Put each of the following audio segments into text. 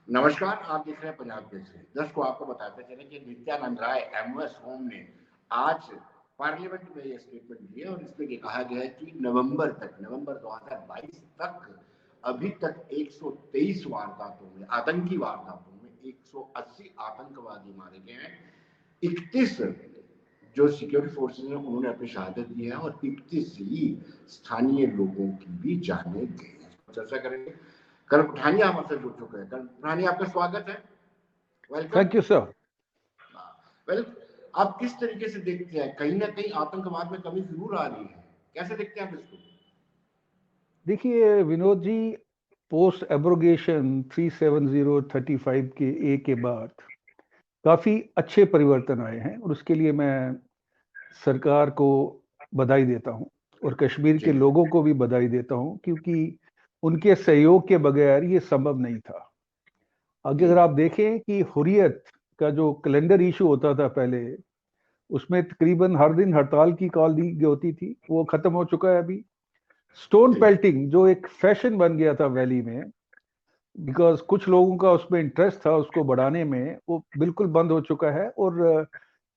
नमस्कार, आप देख रहे हैं पंजाब केसरी। दर्शकों, आपको बताते चले कि नित्यानंद राय एमओएस होम ने आज पार्लियामेंट में ये स्टेटमेंट दिए और इसमें ये कहा गया है कि नवंबर 2022 तक अभी तक 123 वारदातों में, आतंकी वारदातों में 180 आतंकवादी मारे गए हैं। 31 जो सिक्योरिटी फोर्सेज हैं उन्होंने अपनी शहादत दी है और 31 ही स्थानीय लोगों की भी जाने गई है। चर्चा करेंगे। करण पठानिया हमारे साथ जुड़ चुके हैं। करण पठानिया, आपका स्वागत है। Welcome. Thank you sir. Well, आप किस तरीके से देखते हैं? कहीं ना कहीं आतंकवाद में कमी जरूर आ रही है, कैसे देखते हैं आप इसको? देखिए विनोद जी, पोस्ट एब्रोगेशन 37035 के ए के बाद काफी अच्छे परिवर्तन आए हैं और उसके लिए मैं सरकार को बधाई देता हूं और कश्मीर के लोगों को भी बधाई देता हूं, क्योंकि उनके सहयोग के बगैर ये संभव नहीं था। अगर आप देखें कि हुर्रियत का जो कैलेंडर इशू होता था पहले, उसमें तकरीबन हर दिन हड़ताल की कॉल दी होती थी, वो खत्म हो चुका है अभी। स्टोन पेल्टिंग जो एक फैशन बन गया था वैली में, बिकॉज कुछ लोगों का उसमें इंटरेस्ट था उसको बढ़ाने में, वो बिल्कुल बंद हो चुका है। और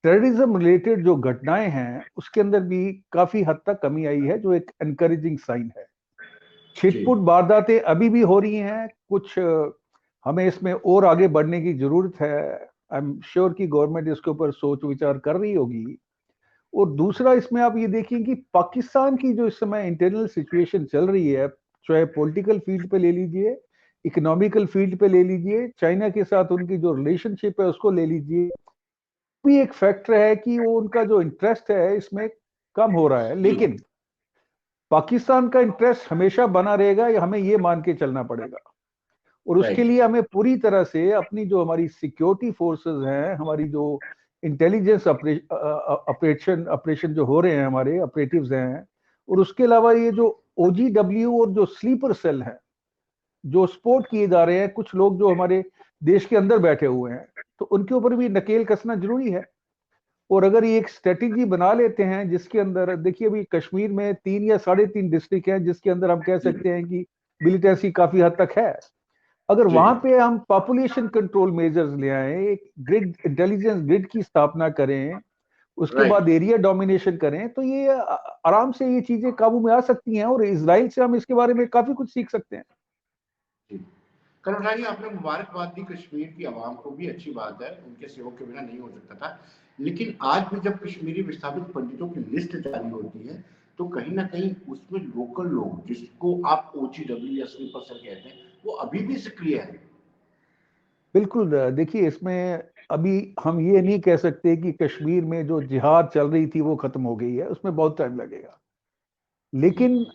टेररिज्म रिलेटेड जो घटनाएं हैं उसके अंदर भी काफी हद तक कमी आई है, जो एक एनकरेजिंग साइन है। छिटपुट वारदातें अभी भी हो रही हैं कुछ, हमें इसमें और आगे बढ़ने की जरूरत है। आई एम श्योर कि गवर्नमेंट इसके ऊपर सोच विचार कर रही होगी। और दूसरा, इसमें आप ये देखिए कि पाकिस्तान की जो इस समय इंटरनल सिचुएशन चल रही है, चाहे पॉलिटिकल फील्ड पे ले लीजिए, इकोनॉमिकल फील्ड पे ले लीजिए, चाइना के साथ उनकी जो रिलेशनशिप है उसको ले लीजिए, भी एक फैक्टर है कि वो उनका जो इंटरेस्ट है इसमें कम हो रहा है। लेकिन पाकिस्तान का इंटरेस्ट हमेशा बना रहेगा, ये हमें ये मान के चलना पड़ेगा। और उसके लिए हमें पूरी तरह से अपनी जो हमारी सिक्योरिटी फोर्सेस हैं, हमारी जो इंटेलिजेंस ऑपरेशन जो हो रहे हैं, हमारे ऑपरेटिव्स हैं, और उसके अलावा ये जो OGW और जो स्लीपर सेल हैं जो सपोर्ट किए जा रहे हैं, कुछ लोग जो हमारे देश के अंदर बैठे हुए हैं, तो उनके ऊपर भी नकेल कसना जरूरी है। और अगर ये एक स्ट्रेटेजी बना लेते हैं जिसके अंदर, देखिए अभी कश्मीर में 3 या 3.5 डिस्ट्रिक्ट हैं जिसके अंदर हम कह सकते हैं कि मिलिटेंसी काफी हद तक है। अगर वहां पे हम पॉपुलेशन कंट्रोल मेजर्स ले आए, एक ग्रिड इंटेलिजेंस ग्रिड की स्थापना करें, उसके बाद एरिया डोमिनेशन करें, तो ये आराम से ये चीजें काबू में आ सकती हैं। और इजराइल से हम इसके बारे में काफी कुछ सीख सकते हैं। करण भाई, आपने मुबारकबाद दी कश्मीर की आवाम को, भी अच्छी बात है, उनके सहयोग के बिना नहीं हो सकता था। लेकिन आज भी जब कश्मीरी विस्थापित पंडितों की लिस्ट जारी होती है तो कहीं ना कहीं उसमें लोकल लोग, जिसको आप OGW या स्लीपर सेल कहते हैं, वो अभी भी सक्रिय है। बिल्कुल। देखिए इसमें अभी हम ये नहीं कह सकते कि कश्मीर में जो जिहाद चल रही थी वो खत्म हो गई है, उसमें बहुत टाइम लगेगा। लेकिन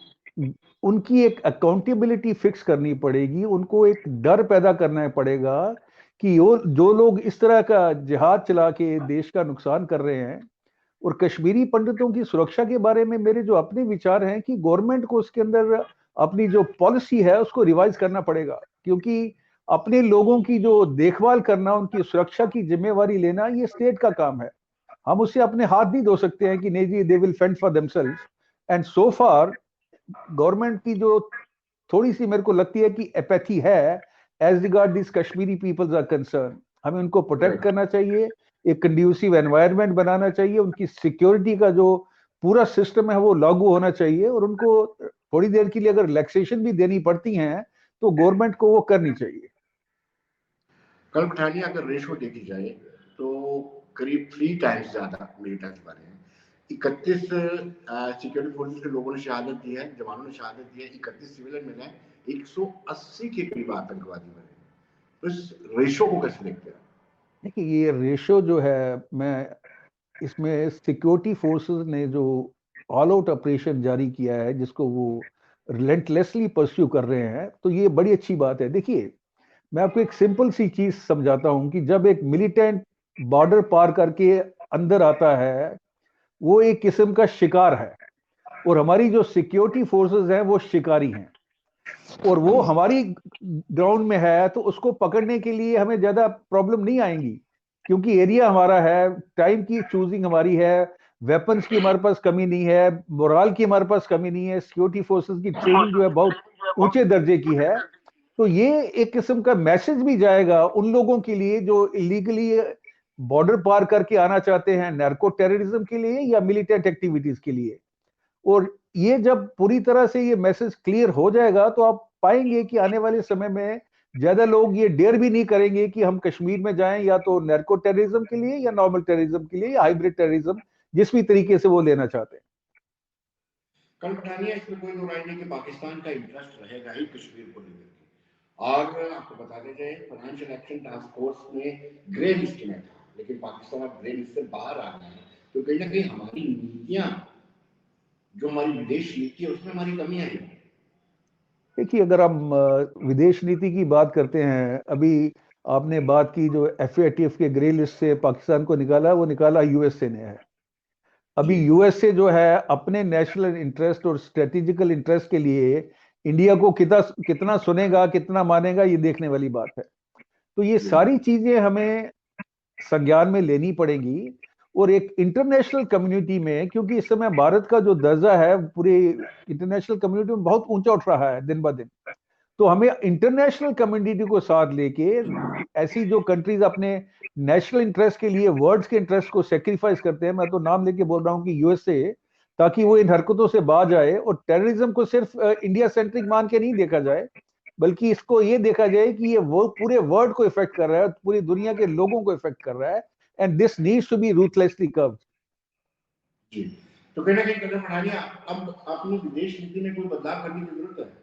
उनकी एक अकाउंटेबिलिटी फिक्स करनी पड़ेगी, उनको एक डर पैदा करना पड़ेगा कि वो जो लोग इस तरह का जिहाद चला के देश का नुकसान कर रहे हैं। और कश्मीरी पंडितों की सुरक्षा के बारे में मेरे जो अपने विचार हैं कि गवर्नमेंट को उसके अंदर अपनी जो पॉलिसी है उसको रिवाइज करना पड़ेगा, क्योंकि अपने लोगों की जो देखभाल करना, उनकी सुरक्षा की जिम्मेवारी लेना, ये स्टेट का काम है। हम उससे अपने हाथ नहीं धो सकते हैं कि नहीं जी they will fend for themselves. And so far government की जो थोड़ी सी मेरे को लगती है कि एपैथी है as regard this Kashmiri peoples are concern. हमें उनको प्रोटेक्ट करना चाहिए, एक कंड्यूसिव एनवायरनमेंट बनाना चाहिए, उनकी सिक्योरिटी का जो पूरा सिस्टम है वो लागू होना चाहिए, और उनको थोड़ी देर के लिए अगर रिलैक्सेशन भी देनी पड़ती हैं तो गवर्नमेंट को वो करनी चाहिए। कल पठानिया, अगर रेशो देखी जाए तो करीब 3 टाइम्स ज्यादा मिलिटेंट्स बने हैं। 31 सिक्योरिटी फोर्सेस के लोगों ने शहादत दी है, जवानों ने शहादत दी है, 31 सिविलियन मिले हैं, 180 के करीब आतंकवादी बने। तो इस रेशो को कैसे देखते हैं? देखिए ये रेशो जो है, मैं इसमें सिक्योरिटी फोर्सेस ने जो ऑल आउट ऑपरेशन जारी किया है, जिसको वो रिलेंटलेसली परस्यू कर रहे हैं, तो ये बड़ी अच्छी बात है। देखिए मैं आपको एक सिंपल सी चीज समझाता हूं कि जब एक मिलिटेंट बॉर्डर पार करके अंदर आता है, वो एक किस्म का शिकार है, और हमारी जो सिक्योरिटी फोर्सेस हैं वो शिकारी हैं, और वो हमारी ग्राउंड में है, तो उसको पकड़ने के लिए हमें ज्यादा प्रॉब्लम नहीं आएंगी, क्योंकि एरिया हमारा है, टाइम की चूजिंग हमारी है, वेपन्स की हमारे पास कमी नहीं है, मोराल की हमारे पास कमी नहीं है, सिक्योरिटी फोर्सेस की ट्रेनिंग जो है बहुत ऊंचे दर्जे की है। तो ये एक किस्म का मैसेज भी जाएगा उन लोगों के लिए जो इलीगली बॉर्डर पार करके आना चाहते हैं, नार्को टेररिज्म के लिए या मिलिटेंट एक्टिविटीज के लिए। और ये जब पूरी तरह से ये मैसेज क्लियर हो जाएगा तो आप पाएंगे कि आने वाले समय में ज्यादा लोग ये डेयर भी नहीं करेंगे कि हम कश्मीर में जाएं या तो नार्को टेररिज्म के लिए या नॉर्मल टेररिज्म के लिए या हाइब्रिड टेररिज्म, जिस भी तरीके से वो लेना चाहते हैं। कल बतानिया इसमें कोई दो राय नहीं कि पाकिस्तान का इंटरेस्ट रहेगा ही कश्मीर को लेकर के। और आपको बता दें जाए, फाइनेंशियल एक्शन टास्क फोर्स में ग्रे लिस्ट में था, लेकिन पाकिस्तान अब ग्रे लिस्ट से बाहर आ गया है। तो कहीं ना कहीं हमारी नीतियां, जो हमारी विदेश नीति है, उसमें हमारी कमियां हैं। देखिए, अगर हम विदेश नीति की बात करते हैं, अभी आपने बात की जो FATF के ग्रे लिस्ट से पाकिस्तान को निकाला, वो निकाला यूएसए ने है। अभी यूएसए जो है अपने नेशनल इंटरेस्ट और स्ट्रेटेजिकल इंटरेस्ट के लिए इंडिया को कितना कितना सुनेगा, कितना मानेगा, ये देखने वाली बात है। तो ये सारी चीजें हमें संज्ञान में लेनी पड़ेगी। और एक इंटरनेशनल कम्युनिटी में, क्योंकि इस समय भारत का जो दर्जा है पूरी इंटरनेशनल कम्युनिटी में बहुत ऊंचा उठ रहा है दिन ब दिन, तो हमें इंटरनेशनल कम्युनिटी को साथ लेके ऐसी जो कंट्रीज अपने नेशनल इंटरेस्ट के लिए वर्ड्स के इंटरेस्ट को सेक्रीफाइस करते हैं, मैं तो नाम लेके बोल रहा हूं कि यूएसए, ताकि वो इन हरकतों से बाज आए और टेररिज्म को सिर्फ इंडिया सेंट्रिक मान के नहीं देखा जाए, बल्कि इसको ये देखा जाए कि ये वो पूरे वर्ल्ड को इफेक्ट कर रहा है, पूरी दुनिया के लोगों को इफेक्ट कर रहा है, and this needs to be ruthlessly curbed. जी, तो कहीं ना कहीं कदम बढ़ानिया, अब अपनी विदेश नीति में कोई बदलाव करने की जरूरत है।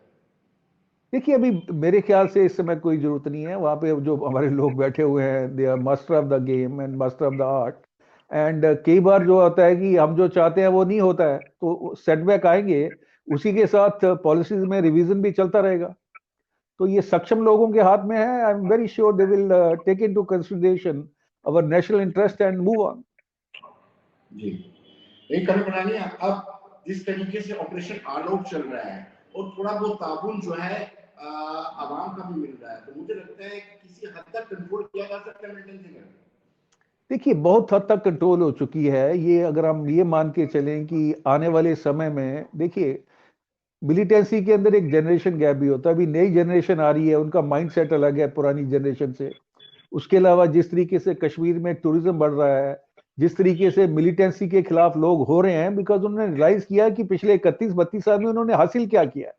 देखिए, अभी मेरे ख्याल से इस समय कोई जरूरत नहीं है। वहां पे जो हमारे लोग बैठे हुए हैं, they are master of the game and master of the art. And कई बार जो होता है कि हम जो चाहते हैं वो नहीं होता है, तो सेटबैक आएंगे, उसी के साथ पॉलिसीज में रिवीजन भी चलता रहेगा। तो ये सक्षम लोगों के हाथ में है। I am very sure they will take into consideration our national interest and move on. जी, एक कदम बढ़ानिया, अब जिस तरीके से ऑपरेशन आलोक चल रहा है और थोड़ा बहुत ताबून जो है आवाम का भी मिल रहा है, तो मुझे लगता है कि किसी हद तक कंट्रोल किया जा सकता है मिलिटेंसी में। देखिए, बहुत हद तक कंट्रोल हो चुकी है ये, अगर हम ये मान के चलें कि आने वाले समय में, देखिए, मिलिटेंसी के अंदर एक जनरेशन गैप भी होता है। अभी नई जनरेशन आ रही है, उनका माइंडसेट अलग है पुरानी जनरेशन से। उसके अलावा जिस तरीके से कश्मीर में टूरिज्म बढ़ रहा है, जिस तरीके से मिलिटेंसी के खिलाफ लोग हो रहे हैं, बिकॉज उन्होंने रियलाइज किया कि पिछले 31-32 साल में उन्होंने हासिल क्या किया है,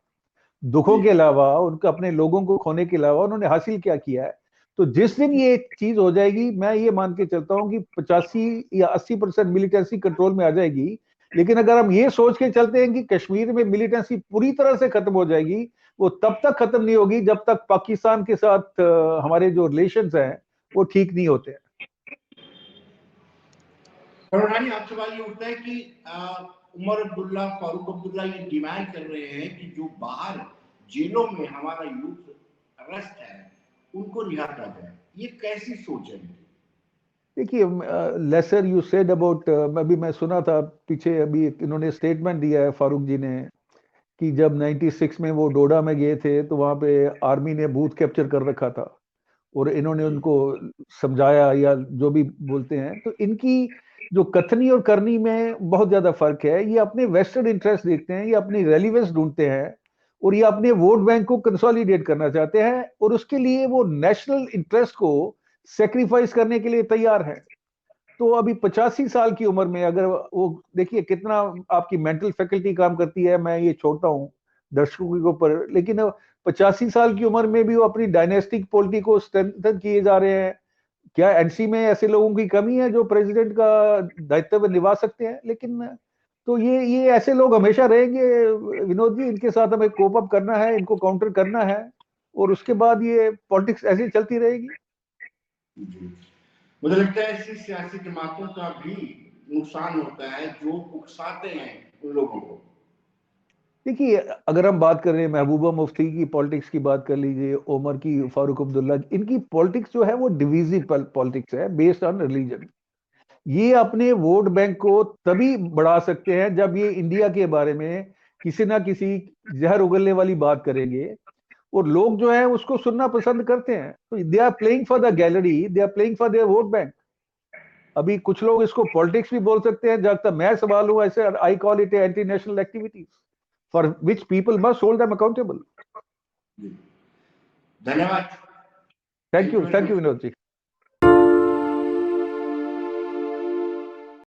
दुखों के अलावा, उनका अपने लोगों को खोने के अलावा उन्होंने हासिल क्या किया है। तो जिस दिन ये चीज हो जाएगी, मैं ये मान के चलता हूं कि 85 या 80% मिलिटेंसी कंट्रोल में आ जाएगी। लेकिन अगर हम ये सोच के चलते हैं कि कश्मीर में मिलिटेंसी पूरी तरह से खत्म हो जाएगी, वो तब तक खत्म नहीं होगी जब तक पाकिस्तान के साथ हमारे जो रिलेशंस हैं वो ठीक नहीं होते हैं। रानी, आप सवाल ये उठता है कि उमर अब्दुल्ला, फारूक अब्दुल्ला ये डिमांड कर रहे हैं कि जो बाहर जेलों में हमारा यूथ अरेस्ट है उनको रिहा किया जाए। ये कैसी सोच है? देखिए, लेसर यू सेड अबाउट, अभी मैं सुना था पीछे, अभी इन्होंने स्टेटमेंट दिया है फारूक जी ने कि जब 96 में वो डोडा में गए थे तो वहां पे आर्मी ने बूथ कैप्चर कर रखा था और इन्होंने उनको समझाया, या जो भी बोलते हैं। तो इनकी जो कथनी और करनी में बहुत ज्यादा फर्क है। ये अपने वेस्टेड इंटरेस्ट देखते हैं, ये अपनी रेलिवेंस ढूंढते हैं और ये अपने वोट बैंक को कंसोलिडेट करना चाहते हैं, और उसके लिए वो नेशनल इंटरेस्ट को सेक्रीफाइस करने के लिए तैयार है। तो अभी 85 साल की उम्र में अगर वो, देखिए कितना आपकी मेंटल फैकल्टी काम करती है, मैं ये छोड़ता हूँ दर्शकों के ऊपर, लेकिन 85 साल की उम्र में भी वो अपनी डायनेस्टिक पॉलिटी को स्ट्रेंथन किए जा रहे हैं। क्या एनसी में ऐसे लोगों की कमी है जो प्रेसिडेंट का दायित्व निभा सकते हैं? लेकिन तो ये ऐसे लोग हमेशा रहेंगे विनोद जी, इनके साथ हमें कोप अप करना है, इनको काउंटर करना है, और उसके बाद ये पॉलिटिक्स ऐसे चलती रहेगी। मुझे लगता है ऐसी सियासी जमातों का भी नुकसान होता है जो उकसाते हैं उन लोगों को। देखिए, अगर हम बात कर रहे हैं महबूबा मुफ्ती की पॉलिटिक्स की, बात कर लीजिए उमर की, फारूक अब्दुल्ला, इनकी पॉलिटिक्स जो है वो डिवीजिव पॉलिटिक्स है बेस्ड ऑन रिलीजन। ये अपने वोट बैंक को तभी बढ़ा सकते हैं जब ये इंडिया के बारे में किसी ना किसी जहर उगलने वाली बात करेंगे, और लोग जो है उसको सुनना पसंद करते हैं। तो they are playing for the gallery, they are playing for their vote bank. अभी कुछ लोग इसको पॉलिटिक्स भी बोल सकते हैं, जब तक मैं सवाल हूं ऐसे, I call it anti national activities for which people must hold them accountable. धन्यवाद। Thank you Vinod ji.